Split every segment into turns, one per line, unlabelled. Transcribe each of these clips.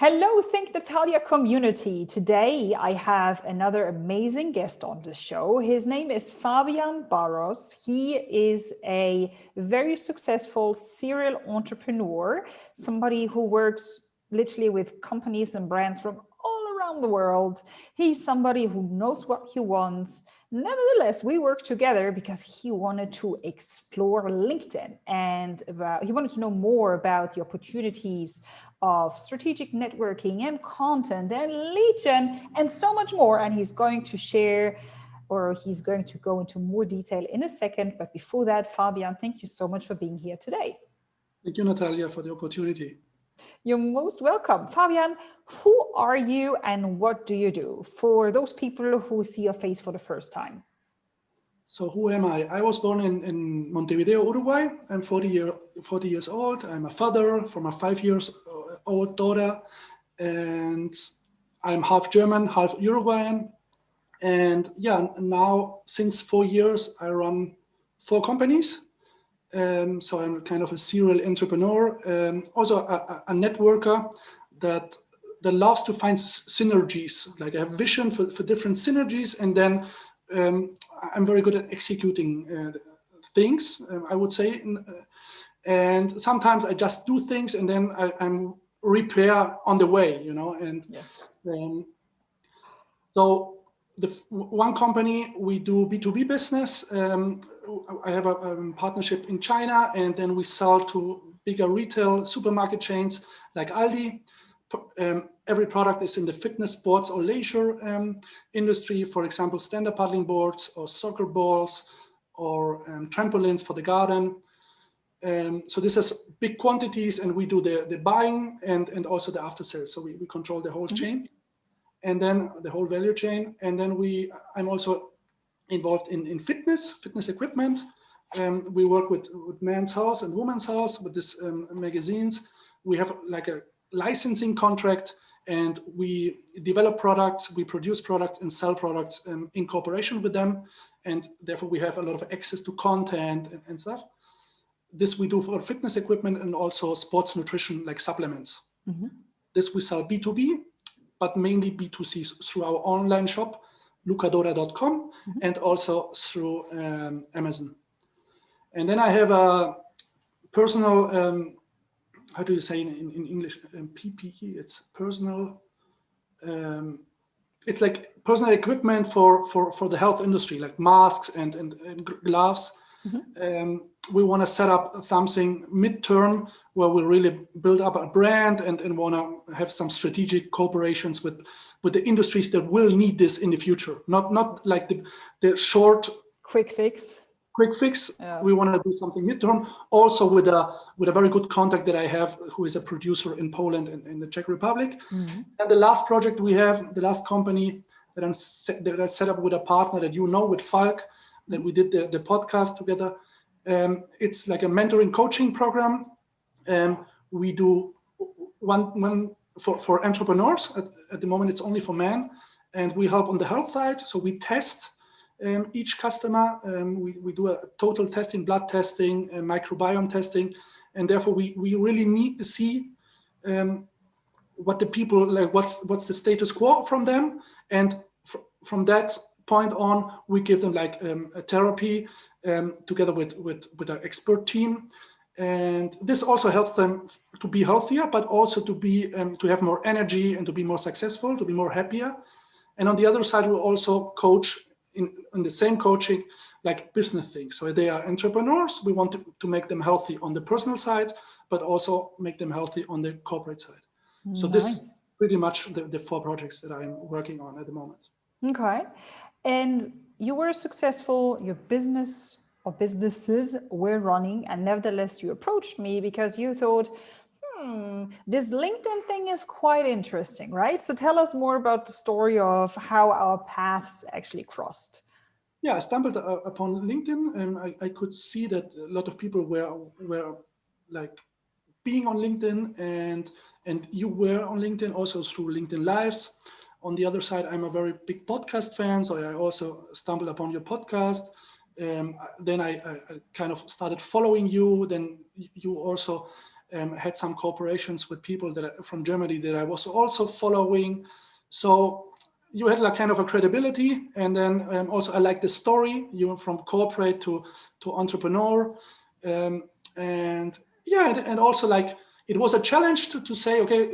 Hello, Think Natalia community. Today I have another amazing guest on the show. His name is Fabian Barros. He is a very successful serial entrepreneur, somebody who works literally with companies and brands from all around the world. He's somebody who knows what he wants. Nevertheless, we worked together because he wanted to explore LinkedIn and he wanted to know more about the opportunities of strategic networking and content and lead gen and so much more. And he's going to share, or he's going to go into more detail in a second. But before that, Fabian, thank you so much for being here today.
Thank you, Natalia, for the opportunity.
You're most welcome. Fabian, who are you and what do you do for those people who see your face for the first time?
So who am I? I was born in Montevideo, Uruguay. I'm 40 years old. I'm a father from a 5-year-old daughter, and I'm half German, half Uruguayan. And yeah, now since 4 years, I run 4 companies. So I'm kind of a serial entrepreneur, also a networker that loves to find synergies. Like I have vision for different synergies, and then I'm very good at executing things, I would say. And sometimes I just do things and then I'm repair on the way, you know. And so the one company, we do B2B business. I have a partnership in China, and then we sell to bigger retail supermarket chains like Aldi. Every product is in the fitness, sports, or leisure industry. For example, stand-up paddling boards or soccer balls or trampolines for the garden. So this is big quantities, and we do the buying and also the after sales. So we control the whole chain, and then the whole value chain. And then I'm also involved in fitness equipment. We work with Men's Health and Women's Health with these magazines. We have like a licensing contract, and we develop products, we produce products and sell products in cooperation with them. And therefore we have a lot of access to content and stuff. This we do for fitness equipment and also sports nutrition, like supplements. This we sell B2B, but mainly B2C through our online shop, lucadora.com, and also through Amazon. And then I have a personal, how do you say in English, PPE? It's personal, it's like personal equipment for the health industry, like masks and gloves. We want to set up something midterm where we really build up a brand and want to have some strategic cooperations with the industries that will need this in the future. Not like the short
quick fix.
Yeah. We want to do something midterm, also with a very good contact that I have, who is a producer in Poland and in the Czech Republic. And the last project we have, the last company that I set up with a partner that you know, with Falk, that we did the podcast together. It's like a mentoring coaching program. We do one for entrepreneurs. At the moment, it's only for men, and we help on the health side. So we test each customer. We do a total testing, blood testing, microbiome testing, and therefore we really need to see what the people like. What's the status quo from them, and from that point on, we give them like a therapy together with an expert team, and this also helps them to be healthier, but also to have more energy and to be more successful, to be more happier. And on the other side, we also coach in the same coaching, like business things. So they are entrepreneurs. We want to make them healthy on the personal side, but also make them healthy on the corporate side. So this is pretty much the 4 projects that I'm working on at the moment.
Okay. And you were successful, your business or businesses were running, and nevertheless you approached me because you thought, this LinkedIn thing is quite interesting, right? So tell us more about the story of how our paths actually crossed.
Yeah, I stumbled upon LinkedIn, and I could see that a lot of people were like being on LinkedIn, and you were on LinkedIn also through LinkedIn Lives. On the other side, I'm a very big podcast fan, so I also stumbled upon your podcast. Then I kind of started following you. Then you also had some cooperations with people from Germany that I was also following. So you had like kind of a credibility, and then also I like the story. You went from corporate to entrepreneur, and also like it was a challenge to say, okay,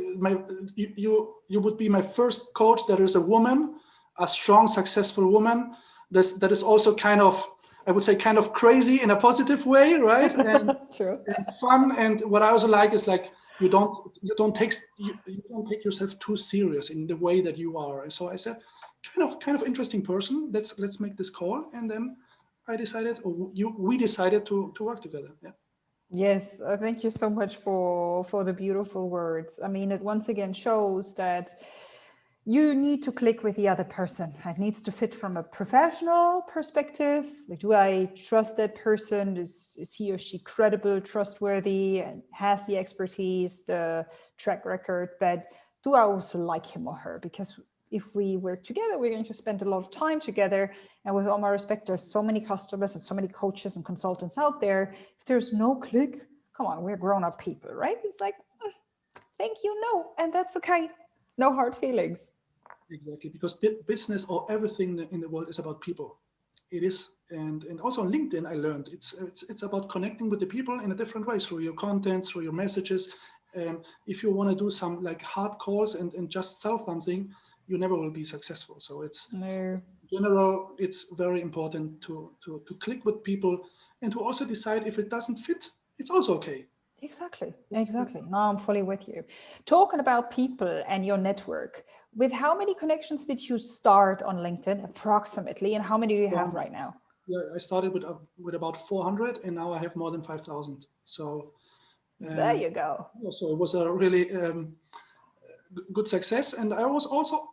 you would be my first coach that is a woman, a strong, successful woman. That is also kind of, I would say, kind of crazy in a positive way, right? And,
True.
and fun. And what I also like is like you don't take yourself too serious in the way that you are. And so I said, kind of interesting person. Let's make this call. And then we decided to work together. Yeah.
Yes, thank you so much for the beautiful words. I mean, it once again shows that you need to click with the other person. It needs to fit from a professional perspective. Like, do I trust that person? Is he or she credible, trustworthy, and has the expertise, the track record? But do I also like him or her? Because if we work together, we're going to spend a lot of time together. And with all my respect, there's so many customers and so many coaches and consultants out there. If there's no click, come on, we're grown-up people, right? It's like, thank you, no, and that's okay. No hard feelings.
Exactly, because business or everything in the world is about people. It is, and also on LinkedIn, I learned it's about connecting with the people in a different way, through your content, through your messages. If you want to do some like hard calls and just sell something, you never will be successful. So in general, it's very important to click with people and to also decide if it doesn't fit. It's also okay.
Exactly. No, I'm fully with you. Talking about people and your network, with how many connections did you start on LinkedIn approximately, and how many do you have right now?
Yeah, I started with about 400, and now I have more than 5,000. So
there you go.
So it was a really good success, and I was also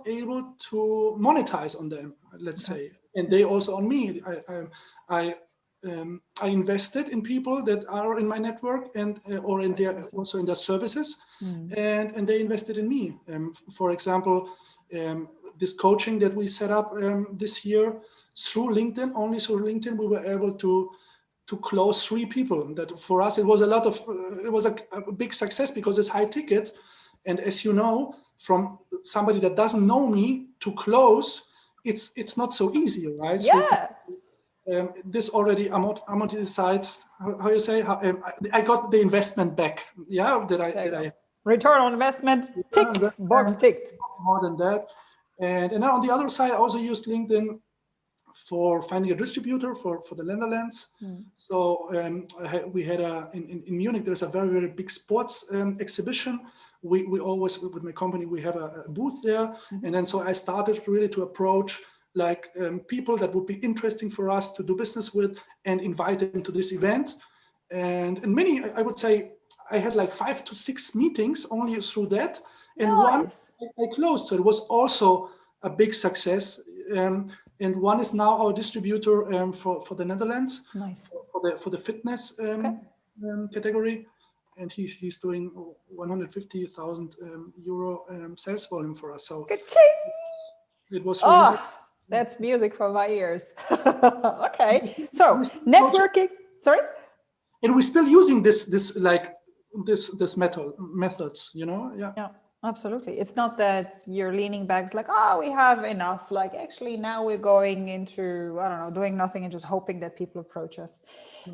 able to monetize on them, let's say, and they also on me. I invested in people that are in my network and or in their also in their services, and they invested in me. For example, this coaching that we set up this year through LinkedIn, only through LinkedIn, we were able to close 3 people. That for us it was a big success because it's high ticket, and as you know, from somebody that doesn't know me to close, it's not so easy, right?
Yeah.
So, this already amortized. How you say? I got the investment back. Yeah, that I
return on investment. Tick, box ticked.
More than that, and then on the other side, I also used LinkedIn for finding a distributor for the Netherlands. So we had in Munich. There's a very, very big sports exhibition. We always, with my company, we have a booth there, and then so I started really to approach like people that would be interesting for us to do business with and invite them to this event. And many, I would say, I had like 5 to 6 meetings only through that, and one I closed. So it was also a big success. And one is now our distributor for the Netherlands, for the fitness category, and he's doing 150,000 euro sales volume for us. So it was really
that's music for my ears. Okay, so networking. Sorry,
and we're still using this methods, you know.
Yeah. Absolutely. It's not that you're leaning back, it's like, oh, we have enough. Like, actually, now we're going into, I don't know, doing nothing and just hoping that people approach us.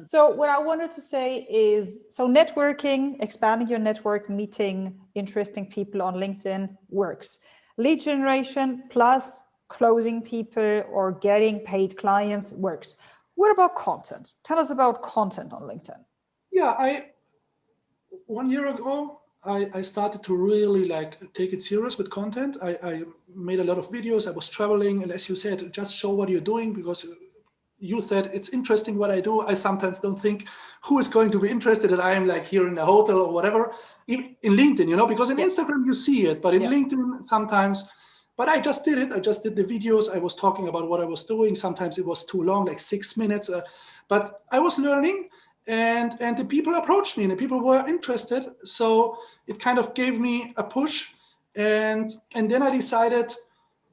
So what I wanted to say is, so networking, expanding your network, meeting interesting people on LinkedIn works. Lead generation plus closing people or getting paid clients works. What about content? Tell us about content on LinkedIn.
Yeah, 1 year ago, I started to really like take it serious with content. I made a lot of videos. I was traveling, and as you said, just show what you're doing, because you said it's interesting what I do. I sometimes don't think who is going to be interested that I am like here in a hotel or whatever. In LinkedIn, you know, because in Instagram you see it, but in LinkedIn sometimes. But I just did it. I just did the videos. I was talking about what I was doing. Sometimes it was too long, like 6 minutes. But I was learning. And the people approached me, and the people were interested. So it kind of gave me a push. And then I decided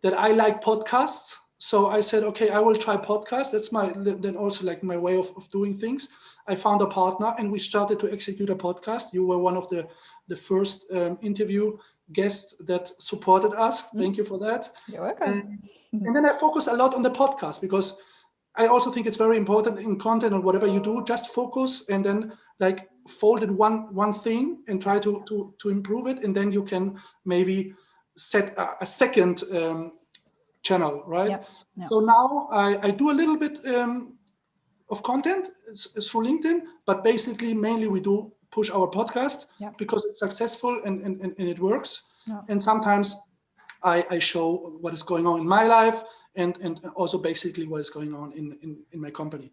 that I like podcasts. So I said, okay, I will try podcast. That's then also like my way of doing things. I found a partner and we started to execute a podcast. You were one of the first interview guests that supported us. Thank you for that.
You're welcome.
And then I focus a lot on the podcast because I also think it's very important in content or whatever you do, just focus and then like fold in one thing and try to improve it. And then you can maybe set a second channel, right?
Yep. Yep.
So now I do a little bit of content through LinkedIn, but basically mainly we do push our podcast because it's successful and it works.
Yep.
And sometimes I show what is going on in my life and also basically what is going on in my company.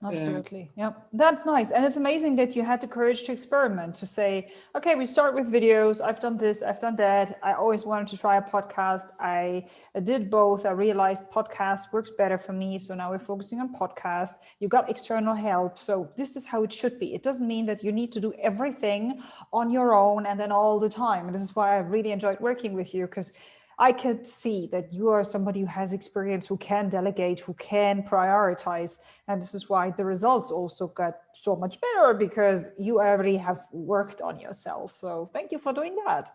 Absolutely. Yeah, that's nice. And it's amazing that you had the courage to experiment, to say, okay, we start with videos. I've done this, I've done that. I always wanted to try a podcast. I did both. I realized podcast works better for me. So now we're focusing on podcast. You got external help. So this is how it should be. It doesn't mean that you need to do everything on your own and then all the time. And this is why I really enjoyed working with you, because I could see that you are somebody who has experience, who can delegate, who can prioritize. And this is why the results also got so much better, because you already have worked on yourself. So thank you for doing that.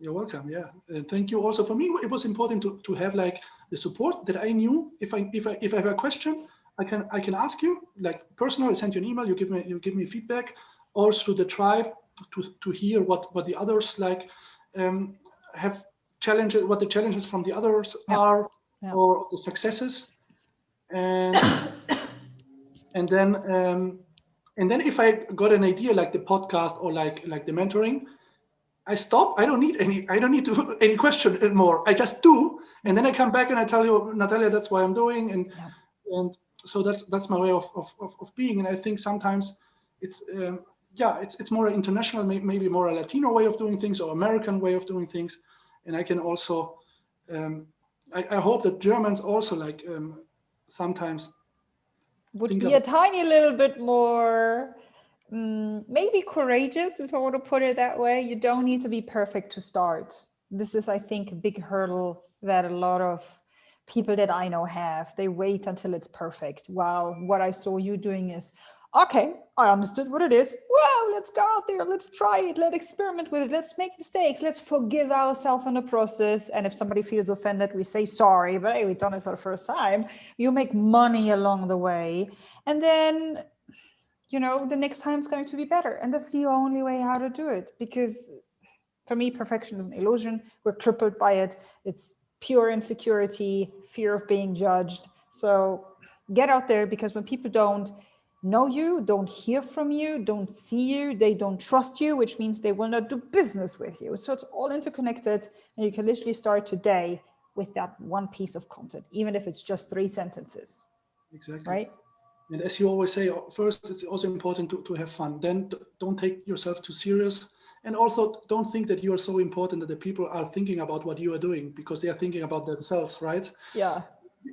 You're welcome. Yeah. And thank you also for me. It was important to have like the support that I knew if I have a question, I can ask you like personally, I send you an email, you give me feedback, or through the tribe to hear what the others like have challenges, what the challenges from the others are, or the successes, and then if I got an idea like the podcast or like the mentoring, I stop. I don't need to do any question anymore. I just do, and then I come back and I tell you, Natalia, that's why I'm doing, and so that's my way of being. And I think sometimes it's it's more international, maybe more a Latino way of doing things or American way of doing things. And I can also, I hope that Germans also like sometimes
would be a tiny little bit more, maybe courageous, if I want to put it that way. You don't need to be perfect to start. This is, I think, a big hurdle that a lot of people that I know have. They wait until it's perfect. While what I saw you doing is, okay, I understood what it is. Well, let's go out there. Let's try it. Let's experiment with it. Let's make mistakes. Let's forgive ourselves in the process. And if somebody feels offended, we say sorry, but hey, we've done it for the first time. You make money along the way. And then, you know, the next time it's going to be better. And that's the only way how to do it. Because for me, perfection is an illusion. We're crippled by it. It's pure insecurity, fear of being judged. So get out there, because when people don't know you, don't hear from you, don't see you, they don't trust you, which means they will not do business with you. So it's all interconnected, and you can literally start today with that one piece of content, even if it's just 3 sentences.
Exactly.
Right?
And as you always say, first, it's also important to have fun. Then don't take yourself too serious. And also don't think that you are so important that the people are thinking about what you are doing, because they are thinking about themselves, right?
Yeah.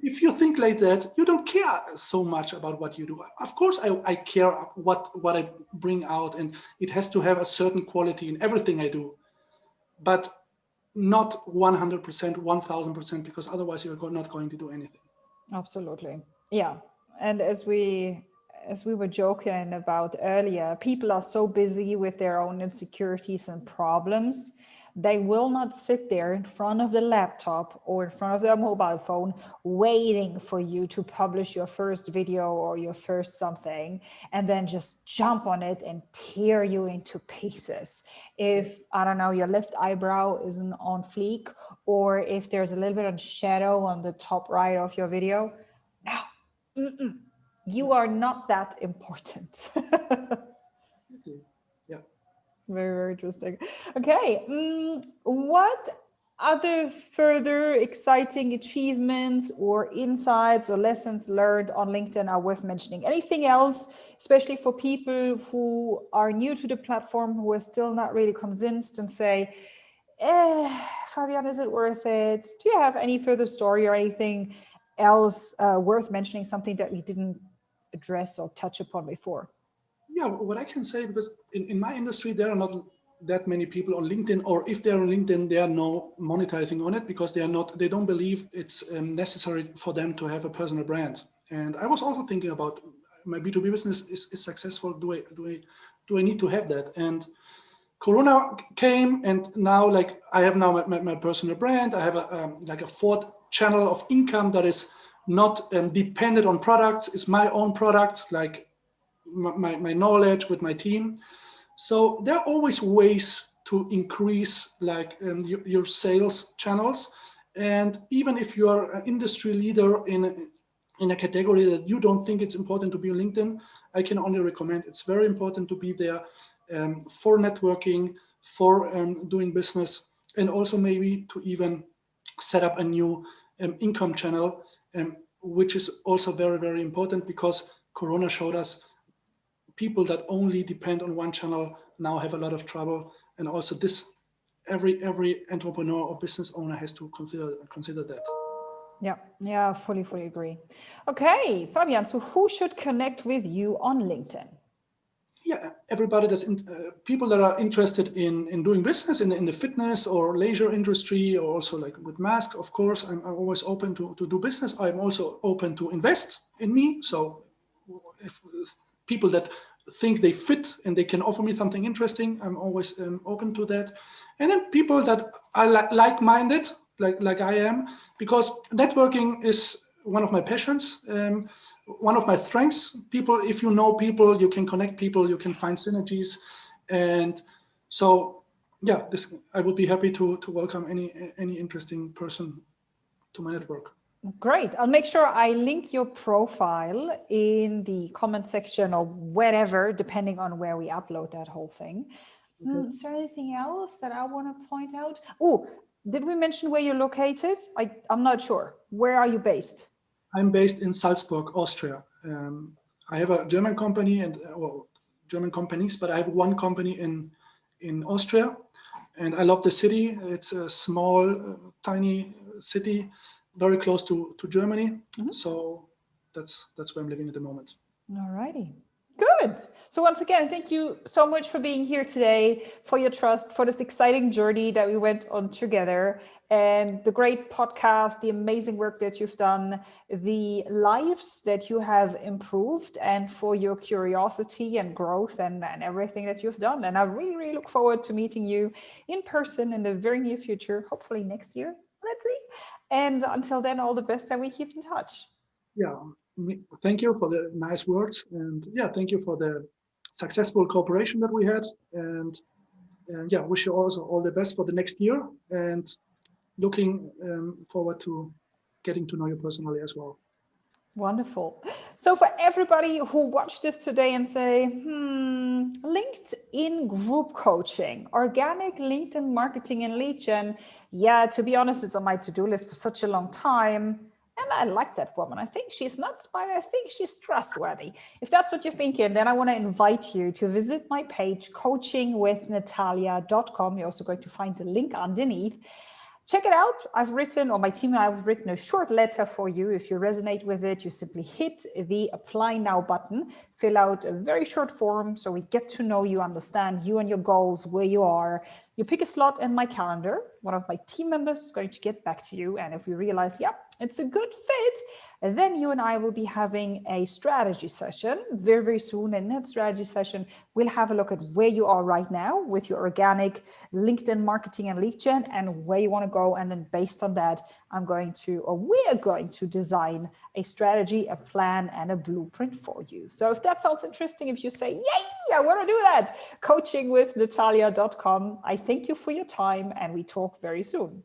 If you think like that, you don't care so much about what you do. Of course, I care what I bring out, and it has to have a certain quality in everything I do, but not 100%, 1000%, because otherwise you're not going to do anything.
Absolutely. Yeah. And as we were joking about earlier, people are so busy with their own insecurities and problems. They will not sit there in front of the laptop or in front of their mobile phone waiting for you to publish your first video or your first something, and then just jump on it and tear you into pieces. If, I don't know, your left eyebrow isn't on fleek, or if there's a little bit of shadow on the top right of your video, no, you are not that important.
Yeah.
Very, very interesting. Okay. What other further exciting achievements or insights or lessons learned on LinkedIn are worth mentioning? Anything else, especially for people who are new to the platform, who are still not really convinced and say, Fabian, is it worth it? Do you have any further story or anything else worth mentioning, something that we didn't address or touch upon before?
Yeah, what I can say, because in my industry, there are not that many people on LinkedIn, or if they're on LinkedIn, they are not monetizing on it because they don't believe it's necessary for them to have a personal brand. And I was also thinking about my B2B business is successful. Do I need to have that? And Corona came, and now like I have now my personal brand. I have a fourth channel of income that is not dependent on products. It's my own product, like my knowledge with my team. So there are always ways to increase like your sales channels. And even if you are an industry leader in a category that you don't think it's important to be on LinkedIn, I can only recommend it's very important to be there for networking, for doing business, and also maybe to even set up a new income channel, which is also very, very important because Corona showed us people that only depend on one channel now have a lot of trouble. And also this, every entrepreneur or business owner has to consider that.
Yeah, fully agree. Okay, Fabian, so who should connect with you on LinkedIn?
Yeah, everybody people that are interested in doing business in the fitness or leisure industry, or also like with masks, of course, I'm always open to do business. I'm also open to invest in me. So if people that think they fit and they can offer me something interesting, I'm always open to that. And then people that are like-minded, like I am, because networking is one of my passions, one of my strengths. People, if you know people, you can connect people, you can find synergies. And so, yeah, I would be happy to welcome any interesting person to my network.
Great. I'll make sure I link your profile in the comment section or wherever, depending on where we upload that whole thing. Okay. Is there anything else that I want to point out? Oh, did we mention where you're located? I'm not sure. Where are you based?
I'm based in Salzburg, Austria. I have a German company and German companies, but I have one company in Austria, and I love the city. It's a small, tiny city, very close to Germany. Mm-hmm. So that's where I'm living at the moment.
All righty. Good. So once again, thank you so much for being here today, for your trust, for this exciting journey that we went on together, and the great podcast, the amazing work that you've done, the lives that you have improved, and for your curiosity and growth and everything that you've done. And I really, really look forward to meeting you in person in the very near future, hopefully next year. Let's see. And until then, all the best, and we keep in touch.
Yeah. Thank you for the nice words, and yeah, thank you for the successful cooperation that we had, and yeah, wish you also all the best for the next year, and looking forward to getting to know you personally as well.
Wonderful. So for everybody who watched this today and say, LinkedIn group coaching, organic LinkedIn marketing and lead gen, yeah, to be honest, it's on my to-do list for such a long time. And I like that woman. I think she's nuts, but I think she's trustworthy. If that's what you're thinking, then I want to invite you to visit my page, coachingwithnatalia.com. You're also going to find the link underneath. Check it out. I've written, or my team and I have written a short letter for you. If you resonate with it, you simply hit the apply now button, fill out a very short form so we get to know you, understand you and your goals, where you are. You pick a slot in my calendar. One of my team members is going to get back to you. And if we realize, it's a good fit, then you and I will be having a strategy session very, very soon. And in that strategy session, we'll have a look at where you are right now with your organic LinkedIn marketing and lead gen and where you want to go. And then based on that, we're going to design a strategy, a plan, and a blueprint for you. So if that sounds interesting, if you say, yay, I want to do that, coachingwithnatalia.com. I thank you for your time, and we talk very soon.